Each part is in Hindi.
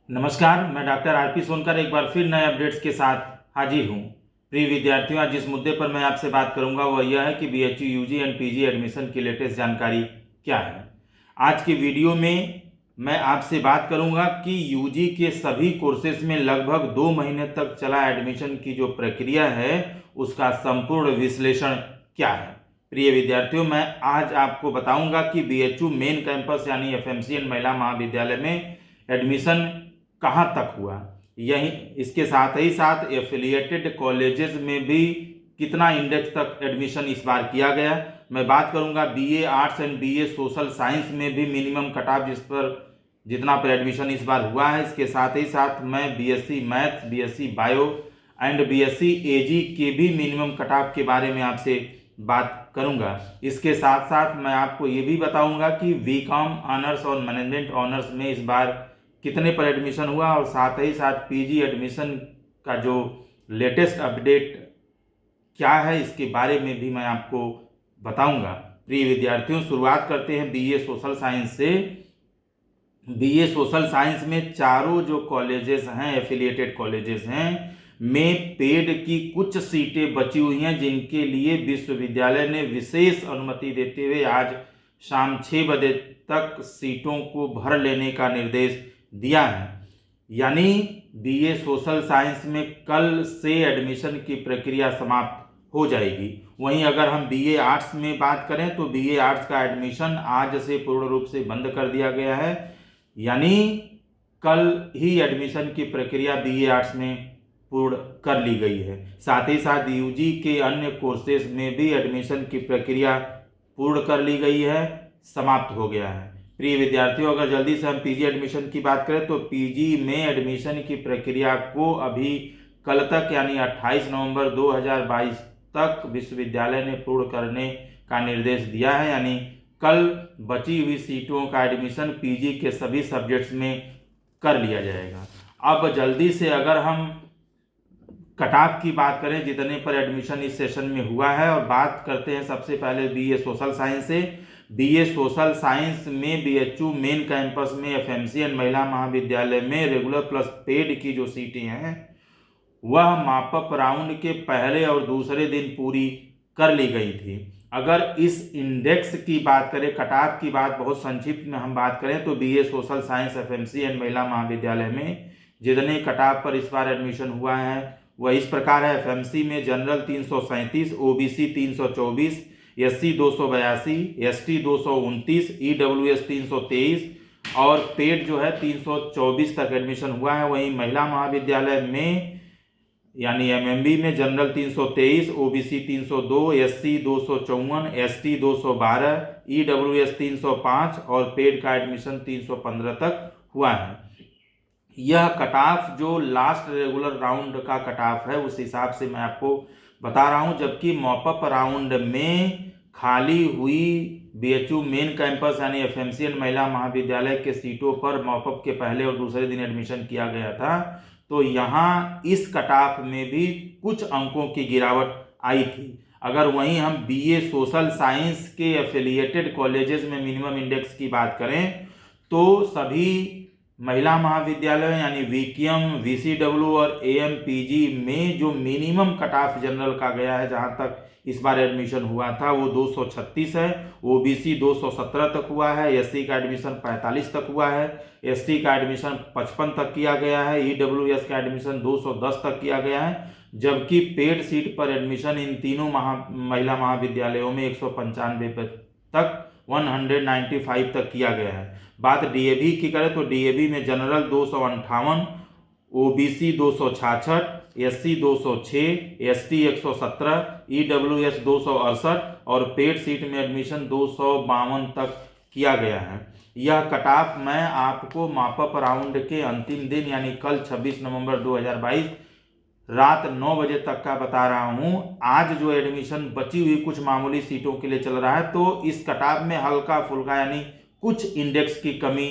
नमस्कार, मैं डॉक्टर आरपी सोनकर एक बार फिर नए अपडेट्स के साथ हाजिर हूँ। प्रिय विद्यार्थियों, आज जिस मुद्दे पर मैं आपसे बात करूंगा वह यह है कि BHU UG and PG admission की लेटेस्ट जानकारी क्या है। आज की वीडियो में मैं आपसे बात करूंगा कि यूजी के सभी कोर्सेज में लगभग 2 महीने तक चला एडमिशन की जो प्रक्रिया है उसका संपूर्ण विश्लेषण क्या है। प्रिय विद्यार्थियों, मैं आज आपको बताऊंगा कि बीएचयू मेन कैंपस यानी एफएमसीएन महिला महाविद्यालय में एडमिशन कहाँ तक हुआ, यही इसके साथ ही साथ एफिलिएटेड कॉलेजेस में भी कितना इंडेक्स तक एडमिशन इस बार किया गया। मैं बात करूंगा BA arts and BA social science में भी मिनिमम कट ऑफ जितना पर एडमिशन इस बार हुआ है। इसके साथ ही साथ मैं BSc maths, BSc bio and BSc ag के भी मिनिमम कट ऑफ के बारे में आपसे बात करूंगा। इसके साथ साथ मैं आपको ये भी बताऊंगा कि बीकॉम ऑनर्स और मैनेजमेंट ऑनर्स में इस बार कितने पर एडमिशन हुआ और साथ ही साथ पीजी एडमिशन का जो लेटेस्ट अपडेट क्या है इसके बारे में भी मैं आपको बताऊंगा। प्रिय विद्यार्थियों, शुरुआत करते हैं बीए सोशल साइंस से। बीए सोशल साइंस में चारों जो कॉलेजेस हैं, एफिलिएटेड कॉलेजेस हैं, में पेड की कुछ सीटें बची हुई हैं जिनके लिए विश्वविद्यालय ने विशेष अनुमति देते हुए आज शाम 6 बजे तक सीटों को भर लेने का निर्देश दिया है। यानी बीए सोशल साइंस में कल से एडमिशन की प्रक्रिया समाप्त हो जाएगी। वहीं अगर हम बीए आर्ट्स में बात करें तो बीए आर्ट्स का एडमिशन आज से पूर्ण रूप से बंद कर दिया गया है। यानी कल ही एडमिशन की प्रक्रिया बीए आर्ट्स में पूर्ण कर ली गई है। साथ ही साथ यूजी के अन्य कोर्सेज में भी एडमिशन की प्रक्रिया पूर्ण कर ली गई है, समाप्त हो गया है। प्रिय विद्यार्थियों, अगर जल्दी से हम पीजी एडमिशन की बात करें तो पीजी में एडमिशन की प्रक्रिया को अभी कल तक यानी 28 नवंबर 2022 तक विश्वविद्यालय ने पूर्ण करने का निर्देश दिया है। यानी कल बची हुई सीटों का एडमिशन पीजी के सभी सब्जेक्ट्स में कर लिया जाएगा। अब जल्दी से अगर हम कट ऑफ की बात करें जितने पर एडमिशन इस सेशन में हुआ है, और बात करते हैं सबसे पहले बीए सोशल साइंस से। बीए सोशल साइंस में बीएचयू मेन कैंपस में एफएमसीएन महिला महाविद्यालय में रेगुलर प्लस पेड की जो सीटें हैं वह मापअप राउंड के पहले और दूसरे दिन पूरी कर ली गई थी। अगर इस इंडेक्स की बात करें, कट ऑफ की बात बहुत संक्षिप्त में हम बात करें तो बीए सोशल साइंस एफएमसीएन महिला महाविद्यालय में जितने कट ऑफ पर इस बार एडमिशन हुआ है वह इस प्रकार है। एफएमसी में general 337, OBC 324, SC 282, ST 229, EWS 323 और पेड जो है 324 तक एडमिशन हुआ है। वहीं महिला महाविद्यालय में यानी एमएमबी में general 323, OBC 302, SC 254, ST 212, EWS 305 और पेड का एडमिशन 315 तक हुआ है। यह कट ऑफ जो लास्ट रेगुलर राउंड का कट ऑफ है उस हिसाब से मैं आपको बता रहा हूं, जबकि मॉपअप राउंड में खाली हुई बीएचयू मेन कैंपस यानी एफएमसीएन महिला महाविद्यालय के सीटों पर मॉपअप के पहले और दूसरे दिन एडमिशन किया गया था, तो यहाँ इस कट ऑफ में भी कुछ अंकों की गिरावट आई थी। अगर वहीं हम बीए सोशल साइंस के एफिलिएटेड कॉलेजेस में मिनिमम इंडेक्स की बात करें तो सभी महिला महाविद्यालय यानी वीकेएम, वीसीडब्ल्यू और एएमपीजी में जो मिनिमम कट ऑफ जनरल का गया है जहां तक इस बार एडमिशन हुआ था वो 236 है, ओबीसी 217 तक हुआ है, एससी का एडमिशन 45 तक हुआ है, एसटी का एडमिशन 55 तक किया गया है, ईडब्ल्यूएस का एडमिशन 210 तक किया गया है। जबकि पेड सीट पर एडमिशन इन तीनों महिला महाविद्यालयों में 195 तक 195 तक किया गया है। बात डीएवी की करें तो डीएवी में general 258, OBC 266, SC 206, ST 117, EWS 268 और पेड सीट में एडमिशन 252 तक किया गया है। यह कट ऑफ मैं आपको मापअप राउंड के अंतिम दिन यानी कल 26 नवंबर 2022 रात 9 बजे तक का बता रहा हूं। आज जो एडमिशन बची हुई कुछ मामूली सीटों के लिए चल रहा है तो इस कट ऑफ में हल्का फुल्का यानी कुछ इंडेक्स की कमी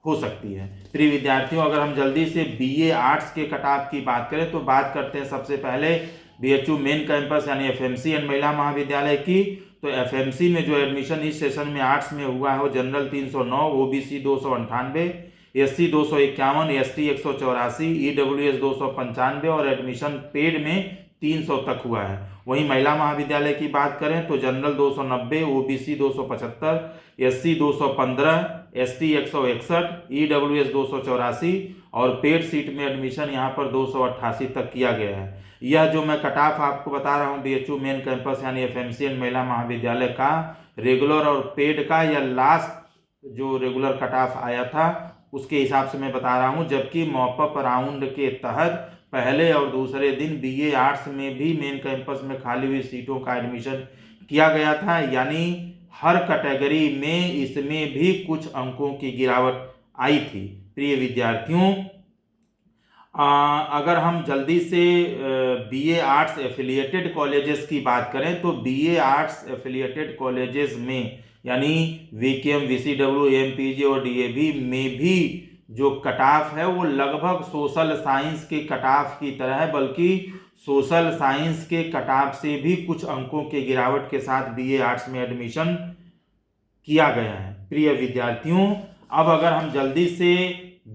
हो सकती है। प्रिय विद्यार्थियों, अगर हम जल्दी से बीए आर्ट्स के कट ऑफ की बात करें तो बात करते हैं सबसे पहले बीएचयू मेन कैंपस यानी एफएमसीएन महिला महाविद्यालय की। तो एफएमसी में जो एडमिशन इस सेशन में आर्ट्स में हुआ है वो general 309, OBC 298, SC 251, ST 184, EWS 295 और एडमिशन पेड में 300 तक हुआ है। वहीं महिला महाविद्यालय की बात करें तो general 290, OBC 275, SC 215, ST 161, EWS 284 और पेड सीट में एडमिशन यहाँ पर 288 तक किया गया है। यह जो मैं कट ऑफ आपको बता रहा हूँ BHU मेन कैंपस यानी FMC महिला महाविद्यालय का रेगुलर और पेड का, या लास्ट जो रेगुलर कट ऑफ आया था उसके हिसाब से मैं बता रहा हूँ। जबकि मॉपअप राउंड के तहत पहले और दूसरे दिन BA आर्ट्स में भी मेन कैंपस में खाली हुई सीटों का एडमिशन किया गया था, यानी हर कैटेगरी में इसमें भी कुछ अंकों की गिरावट आई थी। प्रिय विद्यार्थियों, अगर हम जल्दी से BA आर्ट्स एफिलिएटेड कॉलेजेस की बात करें तो BA आर्ट्स एफिलिएटेड कॉलेजेस में यानी VKM, VCW, AMPG और DAV में भी जो कट ऑफ है वो लगभग सोशल साइंस के कट ऑफ की तरह है, बल्कि सोशल साइंस के कट ऑफ से भी कुछ अंकों के गिरावट के साथ BA आर्ट्स में एडमिशन किया गया है। प्रिय विद्यार्थियों, अब अगर हम जल्दी से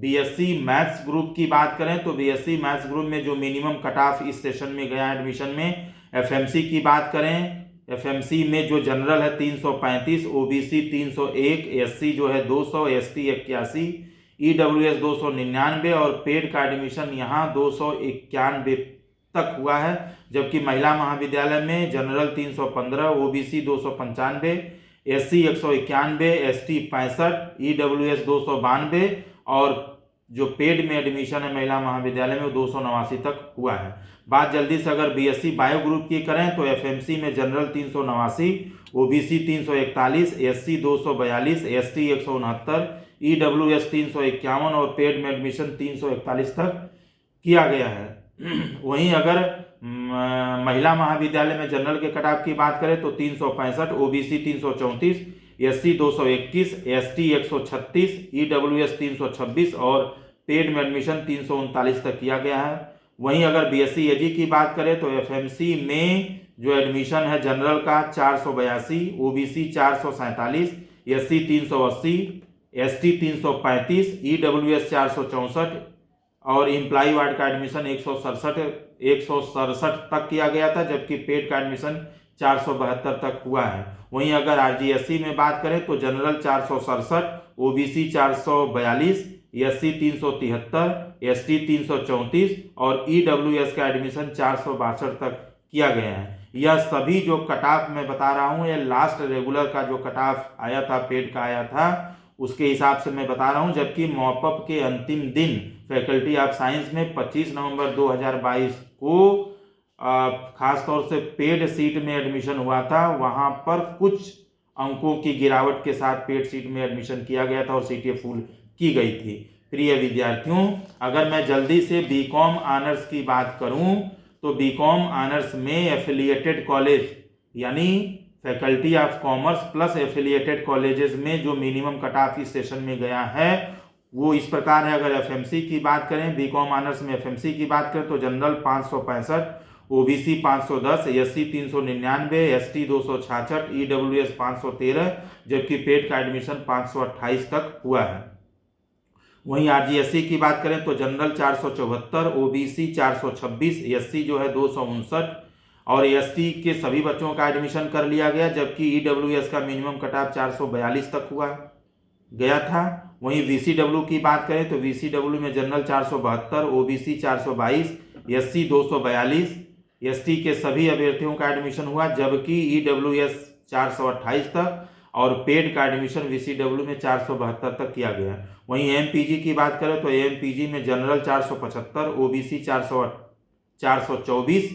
BSc मैथ्स ग्रुप की बात करें तो BSc मैथ्स ग्रुप में जो मिनिमम कट ऑफ इस सेशन में गया एडमिशन में, FMC की बात करें, FMC में जो जनरल है 335, OBC 301, SC जो है 200, ST 81, EWS 299 और पेड का एडमिशन यहाँ 291 तक हुआ है। जबकि महिला महाविद्यालय में general 315, OBC 295, SC 191, ST 65, EWS 292 और जो पेड में एडमिशन है महिला महाविद्यालय में वो 289 तक हुआ है। बात जल्दी से अगर BSc बायो ग्रुप की करें तो FMC में general 389, OBC 341, SC 242, ST 169, EWS 351 और पेड में एडमिशन 341 तक किया गया है। वहीं अगर महिला महाविद्यालय में जनरल के कट ऑफ की बात करें तो 365, OBC 334, SC 221, ST 136, EWS 326 और पेड में एडमिशन 339 तक किया गया है। वहीं अगर BSc AG की बात करें तो FMC में जो एडमिशन है जनरल का 482, OBC 447, SC 380, ST 335, EWS 464 और एम्प्लॉय वार्ड का एडमिशन 167 तक किया गया था, जबकि पेड का एडमिशन 472 तक हुआ है। वहीं अगर RGSC में बात करें तो जनरल 467, OBC 442, SC 373, ST 334 और EWS का एडमिशन 462 तक किया गया है। यह सभी जो कट ऑफ मैं बता रहा हूँ ये लास्ट रेगुलर का जो कट ऑफ आया था, पेड का आया था, उसके हिसाब से मैं बता रहा हूँ। जबकि मॉपअप के अंतिम दिन फैकल्टी ऑफ साइंस में 25 नवंबर 2022 को खासतौर से पेड सीट में एडमिशन हुआ था, वहां पर कुछ अंकों की गिरावट के साथ पेड सीट में एडमिशन किया गया था और सीटें फुल की गई थी। प्रिय विद्यार्थियों, अगर मैं जल्दी से BCom ऑनर्स की बात करूं तो BCom ऑनर्स में एफिलिएटेड कॉलेज यानी faculty of commerce plus affiliated colleges में जो मिनिमम कट ऑफ इस सेशन में गया है वो इस प्रकार है। अगर FMC की बात करें, BCom ऑनर्स में FMC की बात करें तो general 565, OBC 510, SC 399, ST 266, EWS 513, जबकि पेड का एडमिशन 528 तक हुआ है। वहीं RGSC की बात करें तो जनरल 474, OBC 426, SC जो है 259 और ST के सभी बच्चों का एडमिशन कर लिया गया, जबकि EWS का मिनिमम कट ऑफ 442 तक हुआ गया था। वहीं VCW की बात करें तो VCW में जनरल 472, OBC 422, SC 242, ST के सभी अभ्यर्थियों का एडमिशन हुआ, जबकि EWS 428 तक और पेड का एडमिशन VCW में 472 तक किया गया। वहीं AMPG की बात करें तो AMPG में जनरल 475, OBC 424,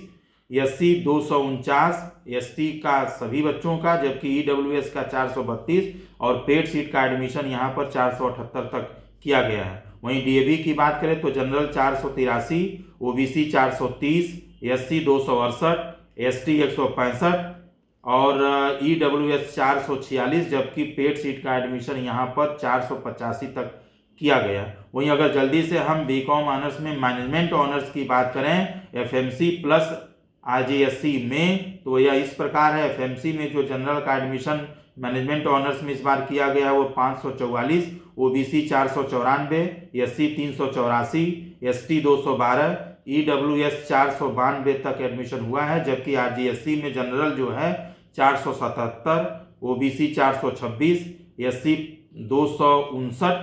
SC 249, ST का सभी बच्चों का, जबकि EWS का 432 और पेड सीट का एडमिशन यहाँ पर 478 तक किया गया है। वहीं DAV की बात करें तो जनरल 483, OBC 430, SC 268, ST 165 और EWS 446, जबकि पेड सीट का एडमिशन यहाँ पर 485 तक किया गया। वहीं अगर जल्दी से हम BCom ऑनर्स में मैनेजमेंट ऑनर्स की बात करें FMC प्लस RGSC में तो यह इस प्रकार है। FMC में जो जनरल का एडमिशन मैनेजमेंट ऑनर्स में इस बार किया गया वो 544, OBC 494, SC 384, ST 212, EWS 492 तक एडमिशन हुआ है, जबकि RGSC में जनरल जो है 477, OBC 426, SC 259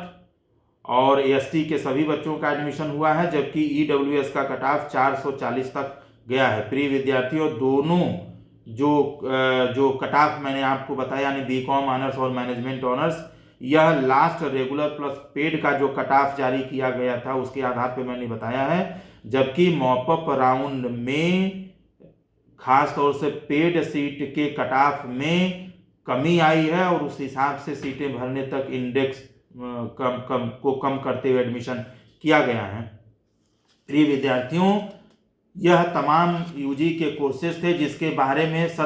और ST के सभी बच्चों का एडमिशन हुआ है, जबकि EWS का कट ऑफ 440 तक गया है। प्रिय विद्यार्थियों, दोनों जो कट ऑफ मैंने आपको बताया यानी BCom ऑनर्स और मैनेजमेंट ऑनर्स, यह लास्ट रेगुलर प्लस पेड का जो कट ऑफ जारी किया गया था उसके आधार पर मैंने बताया है, जबकि मॉपअप राउंड में खास तौर से पेड सीट के कट ऑफ में कमी आई है और उस हिसाब से सीटें भरने तक इंडेक्स कम करते हुए एडमिशन किया गया है। प्रिय विद्यार्थियों, यह तमाम यूजी के कोर्सेज थे जिसके बारे में इस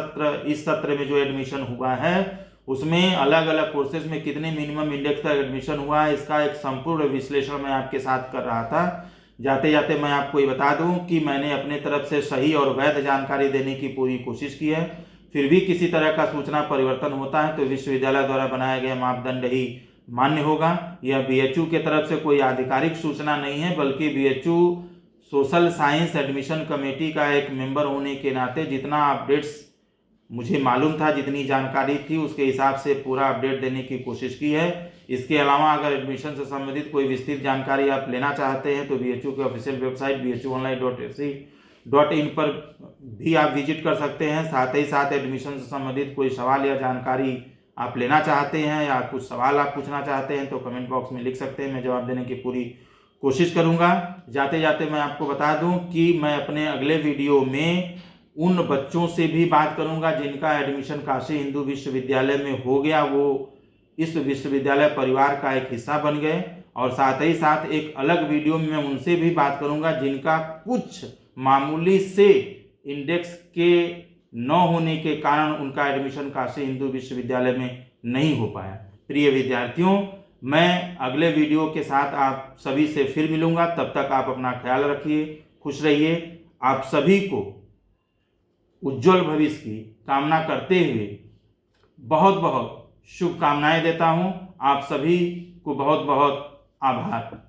सत्र में जो एडमिशन हुआ है उसमें अलग अलग कोर्सेज में कितने मिनिमम इंडेक्स तक एडमिशन हुआ है इसका एक संपूर्ण विश्लेषण मैं आपके साथ कर रहा था। जाते जाते मैं आपको ये बता दूं कि मैंने अपने तरफ से सही और वैध जानकारी देने की पूरी कोशिश की है। फिर भी किसी तरह का सूचना परिवर्तन होता है तो विश्वविद्यालय द्वारा बनाया गया मापदंड ही मान्य होगा। यह BHU के तरफ से कोई आधिकारिक सूचना नहीं है, बल्कि BHU social science admission committee का एक मेंबर होने के नाते जितना अपडेट्स मुझे मालूम था, जितनी जानकारी थी, उसके हिसाब से पूरा अपडेट देने की कोशिश की है। इसके अलावा अगर एडमिशन से संबंधित कोई विस्तृत जानकारी आप लेना चाहते हैं तो BHU के ऑफिशियल वेबसाइट bhuonline.ac.in पर भी आप विजिट कर सकते हैं। साथ ही साथ एडमिशन से संबंधित कोई सवाल या जानकारी आप लेना चाहते हैं या कुछ सवाल आप पूछना चाहते हैं तो कमेंट बॉक्स में लिख सकते हैं, मैं जवाब देने की पूरी कोशिश करूंगा। जाते जाते मैं आपको बता दूं कि मैं अपने अगले वीडियो में उन बच्चों से भी बात करूंगा जिनका एडमिशन काशी हिंदू विश्वविद्यालय में हो गया, वो इस विश्वविद्यालय परिवार का एक हिस्सा बन गए, और साथ ही साथ एक अलग वीडियो में मैं उनसे भी बात करूंगा जिनका कुछ मामूली से इंडेक्स के न होने के कारण उनका एडमिशन काशी हिंदू विश्वविद्यालय में नहीं हो पाया। प्रिय विद्यार्थियों, मैं अगले वीडियो के साथ आप सभी से फिर मिलूंगा। तब तक आप अपना ख्याल रखिए, खुश रहिए। आप सभी को उज्जवल भविष्य की कामना करते हुए बहुत बहुत शुभकामनाएं देता हूं। आप सभी को बहुत बहुत आभार।